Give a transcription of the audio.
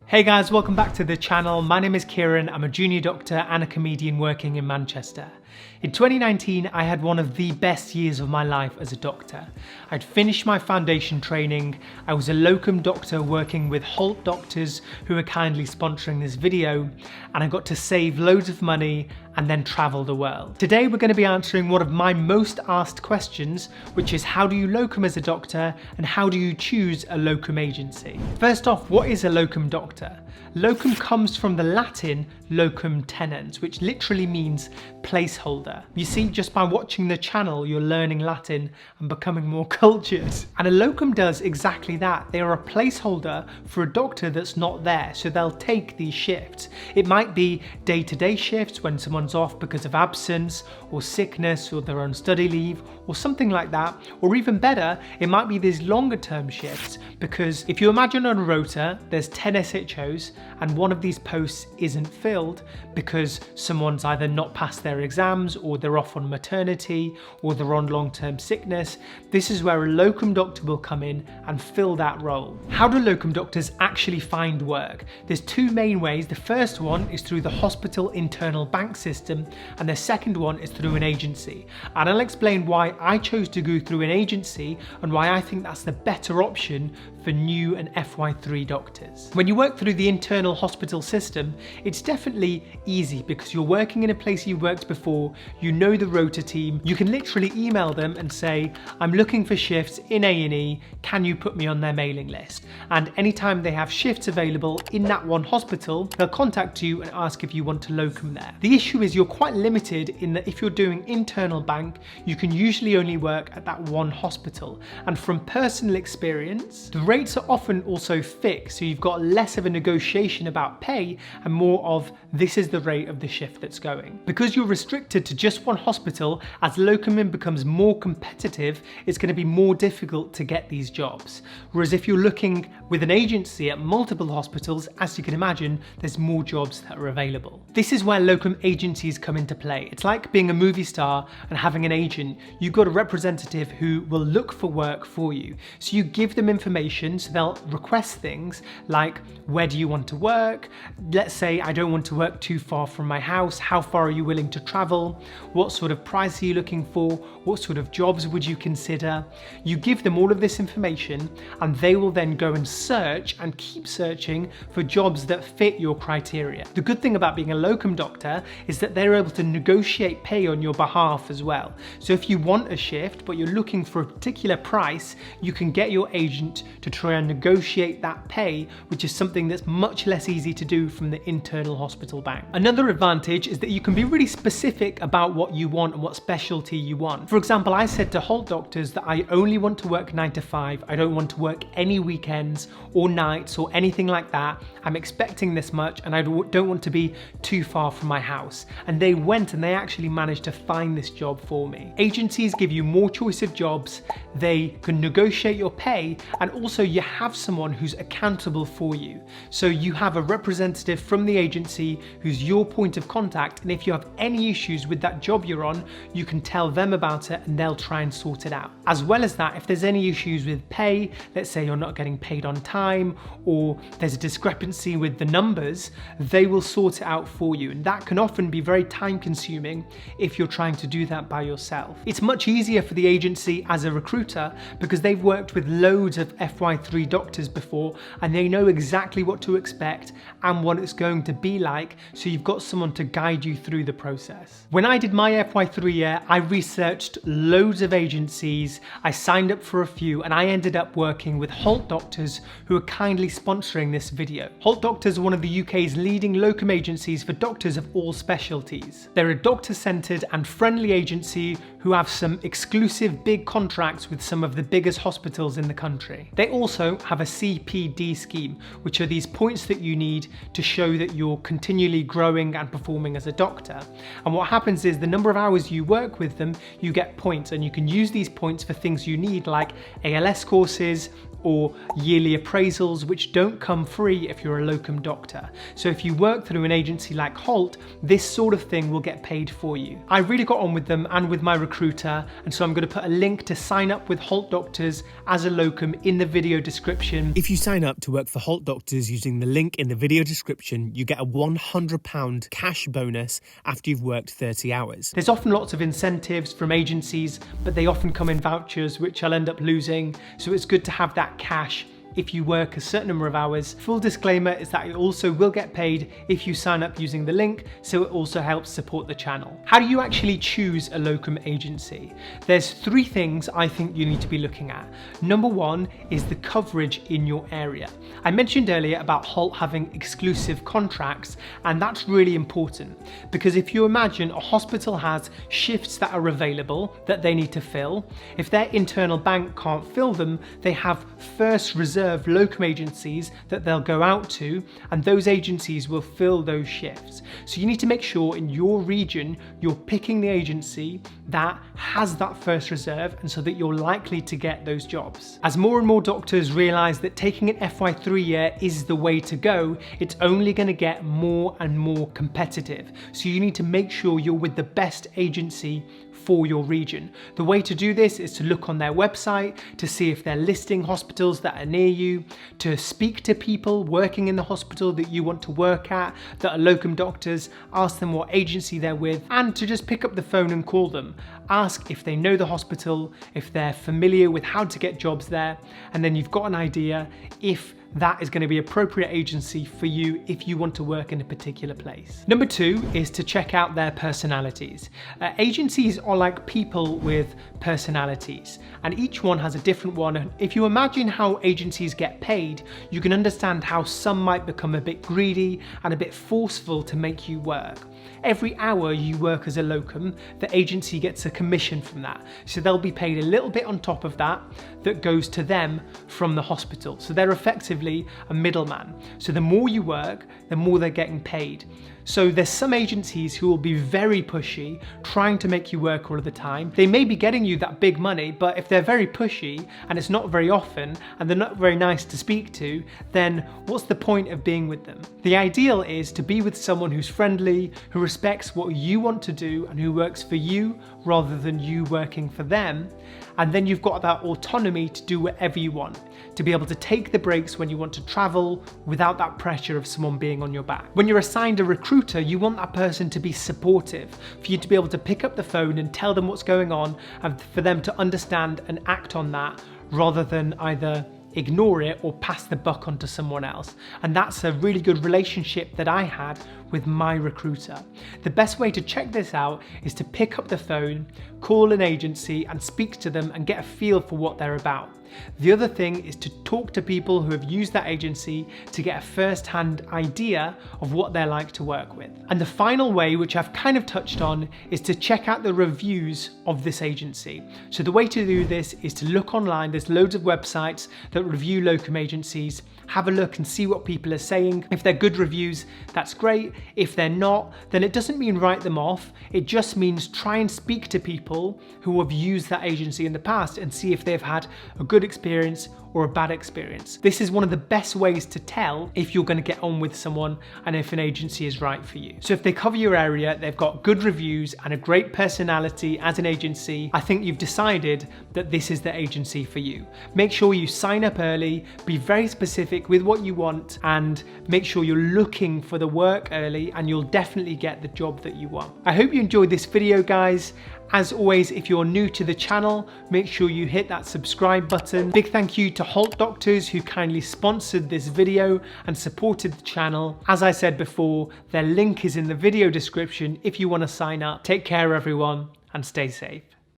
Hey guys, welcome back to the channel. My name is Kieran. I'm a junior doctor and a comedian working in Manchester. In 2019, I had one of the best years of my life as a doctor. I'd finished my foundation training. I was a locum doctor working with Holt Doctors, who are kindly sponsoring this video, and I got to save loads of money and then travel the world. Today, we're going to be answering one of my most asked questions, which is how do you locum as a doctor and how do you choose a locum agency? First off, what is a locum doctor? Locum comes from the Latin locum tenens, which literally means placeholder. You see, just by watching the channel, you're learning Latin and becoming more cultured. And a locum does exactly that. They are a placeholder for a doctor that's not there, so they'll take these shifts. It might be day-to-day shifts when someone's off because of absence or sickness or they're on study leave or something like that, or even better, it might be these longer term shifts, because if you imagine on a rota, there's 10 SHOs and one of these posts isn't filled because someone's either not passed their exams or they're off on maternity or they're on long-term sickness. This is where a locum doctor will come in and fill that role. How do locum doctors actually find work? There's two main ways. The first one is through the hospital internal bank system, and the second one is through an agency. And I'll explain why I chose to go through an agency and why I think that's the better option for new and FY3 doctors. When you work through the internal hospital system, it's definitely easy because you're working in a place you've worked before, you know the rota team, you can literally email them and say, I'm looking for shifts in A&E, can you put me on their mailing list? And anytime they have shifts available in that one hospital, they'll contact you and ask if you want to locum there. The issue is you're quite limited in that if you're doing internal bank, you can usually only work at that one hospital. And from personal experience, the rates are often also fixed, so you've got less of a negotiation about pay and more of this is the rate of the shift that's going. Because you're restricted to just one hospital, as locuming becomes more competitive, it's going to be more difficult to get these jobs. Whereas if you're looking with an agency at multiple hospitals, as you can imagine, there's more jobs that are available. This is where locum agencies come into play. It's like being a movie star and having an agent. You've got a representative who will look for work for you. So you give them information, so they'll request things like, where do you want to work? Let's say I don't want to work too far from my house. How far are you willing to travel? What sort of price are you looking for? What sort of jobs would you consider? You give them all of this information and they will then go and search and keep searching for jobs that fit your criteria. The good thing about being a locum doctor is that they're able to negotiate pay on your behalf as well. So if you want a shift but you're looking for a particular price, you can get your agent to try and negotiate that pay, which is something that's much less easy to do from the internal hospital bank. Another advantage is that you can be really specific about what you want and what specialty you want. For example, I said to Holt Doctors that I only want to work 9 to 5. I don't want to work any weekends or nights or anything like that. I'm expecting this much and I don't want to be too far from my house. And they went and they actually managed to find this job for me. Agencies give you more choice of jobs, they can negotiate your pay, and also you have someone who's accountable for you. So you have a representative from the agency who's your point of contact, and if you have any issues with that job you're on, you can tell them about it and they'll try and sort it out. As well as that, if there's any issues with pay, let's say you're not getting paid on time or there's a discrepancy with the numbers, they will sort it out for you, and that can often be very time consuming if you're trying to do that by yourself. It's much easier for the agency as a recruiter because they've worked with loads of FY3 doctors before and they know exactly what to expect and what it's going to be like, so you've got someone to guide you through the process. When I did my FY3 year, I researched loads of agencies, I signed up for a few, and I ended up working with Holt Doctors, who are kindly sponsoring this video. Holt Doctors are one of the UK's leading locum agencies for doctors of all specialties. They're a doctor-centred and friendly agency who have some exclusive big contracts with some of the biggest hospitals in the country. They also have a CPD scheme, which are these points that you need to show that you're continually growing and performing as a doctor. And what happens is the number of hours you work with them, you get points, and you can use these points for things you need like ALS courses, or yearly appraisals, which don't come free if you're a locum doctor. So if you work through an agency like Holt, this sort of thing will get paid for you. I really got on with them and with my recruiter, and so I'm going to put a link to sign up with Holt Doctors as a locum in the video description. If you sign up to work for Holt Doctors using the link in the video description, you get a £100 cash bonus after you've worked 30 hours. There's often lots of incentives from agencies, but they often come in vouchers, which I'll end up losing. So it's good to have that cash if you work a certain number of hours. Full disclaimer is that it also will get paid if you sign up using the link, so it also helps support the channel. How do you actually choose a locum agency? There's 3 things I think you need to be looking at. Number 1 is the coverage in your area. I mentioned earlier about Holt having exclusive contracts, and that's really important because if you imagine a hospital has shifts that are available that they need to fill, if their internal bank can't fill them, they have first reserve locum agencies that they'll go out to, and those agencies will fill those shifts. So you need to make sure in your region you're picking the agency that has that first reserve, and so that you're likely to get those jobs. As more and more doctors realise that taking an FY3 year is the way to go, it's only going to get more and more competitive. So you need to make sure you're with the best agency for your region. The way to do this is to look on their website to see if they're listing hospitals that are near you, to speak to people working in the hospital that you want to work at that are locum doctors, ask them what agency they're with, and to just pick up the phone and call them. Ask if they know the hospital, if they're familiar with how to get jobs there, and then you've got an idea if that is going to be appropriate agency for you if you want to work in a particular place. Number 2 is to check out their personalities. Agencies are like people with personalities, and each one has a different one. And if you imagine how agencies get paid, you can understand how some might become a bit greedy and a bit forceful to make you work. Every hour you work as a locum, the agency gets a commission from that. So they'll be paid a little bit on top of that that goes to them from the hospital. So they're effectively a middleman. So the more you work, the more they're getting paid. So there's some agencies who will be very pushy, trying to make you work all of the time. They may be getting you that big money, but if they're very pushy and it's not very often and they're not very nice to speak to, then what's the point of being with them? The ideal is to be with someone who's friendly, who respects what you want to do and who works for you rather than you working for them. And then you've got that autonomy to do whatever you want, to be able to take the breaks when you want to travel without that pressure of someone being on your back. When you're assigned a recruiter, you want that person to be supportive, for you to be able to pick up the phone and tell them what's going on, and for them to understand and act on that rather than either ignore it or pass the buck on to someone else. And that's a really good relationship that I had with my recruiter. The best way to check this out is to pick up the phone, call an agency and speak to them and get a feel for what they're about. The other thing is to talk to people who have used that agency to get a first-hand idea of what they're like to work with. And the final way, which I've kind of touched on, is to check out the reviews of this agency. So the way to do this is to look online. There's loads of websites that review locum agencies. Have a look and see what people are saying. If they're good reviews, that's great. If they're not, then it doesn't mean write them off. It just means try and speak to people who have used that agency in the past and see if they've had a good experience or a bad experience. This is one of the best ways to tell if you're going to get on with someone and if an agency is right for you. So if they cover your area, they've got good reviews and a great personality as an agency, I think you've decided that this is the agency for you. Make sure you sign up early, be very specific with what you want, and make sure you're looking for the work early, and you'll definitely get the job that you want. I hope you enjoyed this video, guys. As always, if you're new to the channel, make sure you hit that subscribe button. Big thank you to Holt Doctors, who kindly sponsored this video and supported the channel. As I said before, their link is in the video description if you want to sign up. Take care, everyone, and stay safe.